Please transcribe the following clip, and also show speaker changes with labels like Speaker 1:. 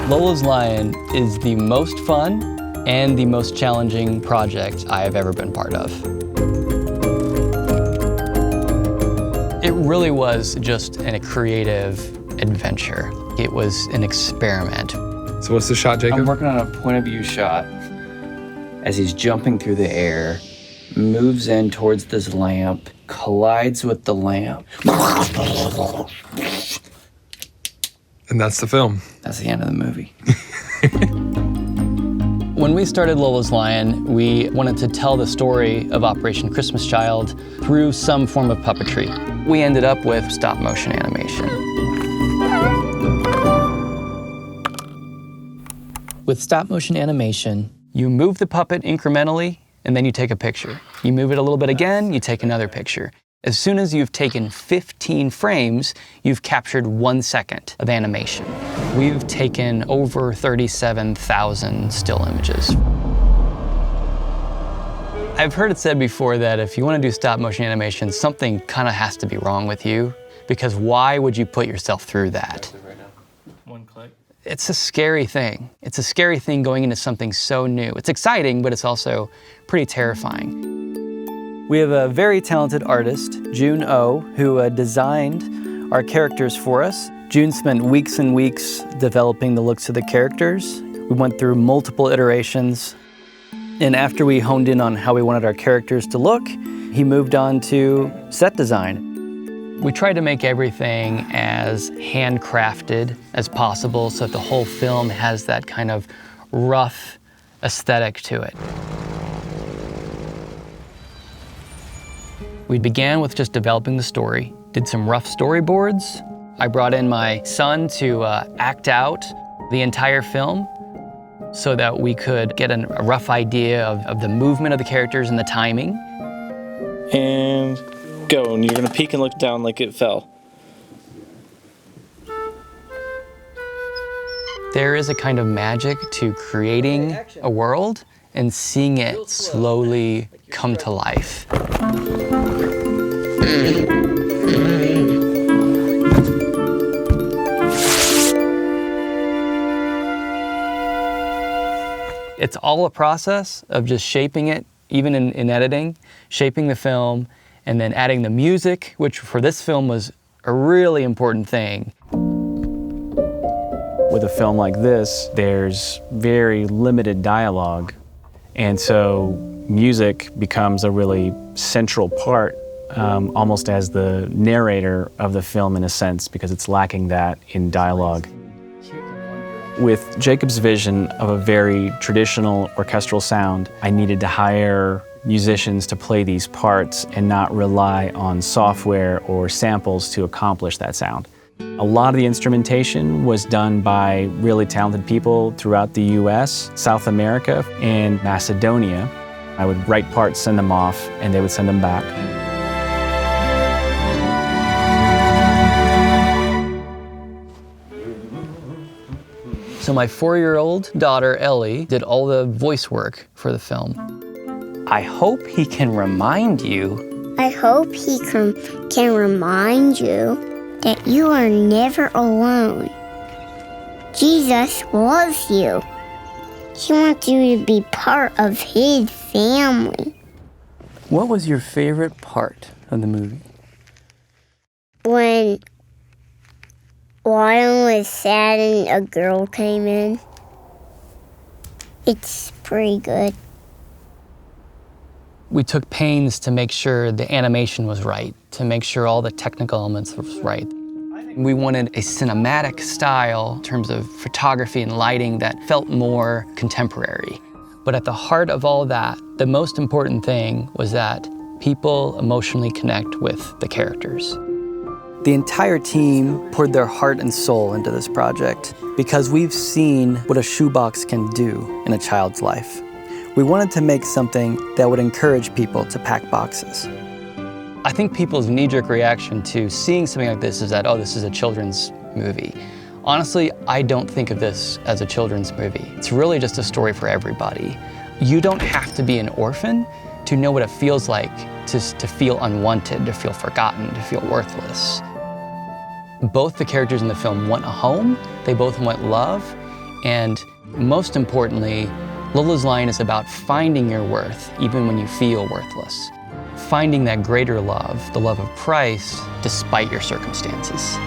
Speaker 1: Lola's Lion is the most fun and the most challenging project I have ever been part of. It really was just a creative adventure. It was an experiment.
Speaker 2: So what's the shot, Jacob?
Speaker 3: I'm working on a point of view shot as he's jumping through the air, moves in towards this lamp, collides with the lamp.
Speaker 2: And that's the film.
Speaker 3: That's the end of the movie.
Speaker 1: When we started Lola's Lion, we wanted to tell the story of Operation Christmas Child through some form of puppetry. We ended up with stop-motion animation. With stop-motion animation, you move the puppet incrementally, and then you take a picture. You move it a little bit again, you take another picture. As soon as you've taken 15 frames, you've captured 1 second of animation. We've taken over 37,000 still images. I've heard it said before that if you want to do stop motion animation, something kind of has to be wrong with you, because why would you put yourself through that?
Speaker 4: One click.
Speaker 1: It's a scary thing. It's a scary thing going into something so new. It's exciting, but it's also pretty terrifying. We have a very talented artist, June Oh, who designed our characters for us. June spent weeks and weeks developing the looks of the characters. We went through multiple iterations. And after we honed in on how we wanted our characters to look, he moved on to set design. We tried to make everything as handcrafted as possible so that the whole film has that kind of rough aesthetic to it. We began with just developing the story, did some rough storyboards. I brought in my son to act out the entire film so that we could get a rough idea of the movement of the characters and the timing.
Speaker 4: And go, and you're gonna peek and look down like it fell.
Speaker 1: There is a kind of magic to creating a world and seeing it slowly come to life. It's all a process of just shaping it, even in editing, shaping the film, and then adding the music, which for this film was a really important thing.
Speaker 5: With a film like this, there's very limited dialogue, and so music becomes a really central part, almost as the narrator of the film in a sense, because it's lacking that in dialogue. With Jacob's vision of a very traditional orchestral sound, I needed to hire musicians to play these parts and not rely on software or samples to accomplish that sound. A lot of the instrumentation was done by really talented people throughout the US, South America, and Macedonia. I would write parts, send them off, and they would send them back.
Speaker 1: So my 4-year-old daughter, Ellie, did all the voice work for the film. I hope he can remind you.
Speaker 6: I hope he can remind you that you are never alone. Jesus loves you. He wants you to be part of his family.
Speaker 1: What was your favorite part of the movie?
Speaker 6: When Lion was sad and a girl came in. It's pretty good.
Speaker 1: We took pains to make sure the animation was right, to make sure all the technical elements was right. We wanted a cinematic style in terms of photography and lighting that felt more contemporary. But at the heart of all that, the most important thing was that people emotionally connect with the characters. The entire team poured their heart and soul into this project because we've seen what a shoebox can do in a child's life. We wanted to make something that would encourage people to pack boxes. I think people's knee-jerk reaction to seeing something like this is that, oh, this is a children's movie. Honestly, I don't think of this as a children's movie. It's really just a story for everybody. You don't have to be an orphan to know what it feels like to feel unwanted, to feel forgotten, to feel worthless. Both the characters in the film want a home, they both want love, And most importantly, Lola's line is about finding your worth even when you feel worthless. Finding that greater love, the love of Christ, despite your circumstances.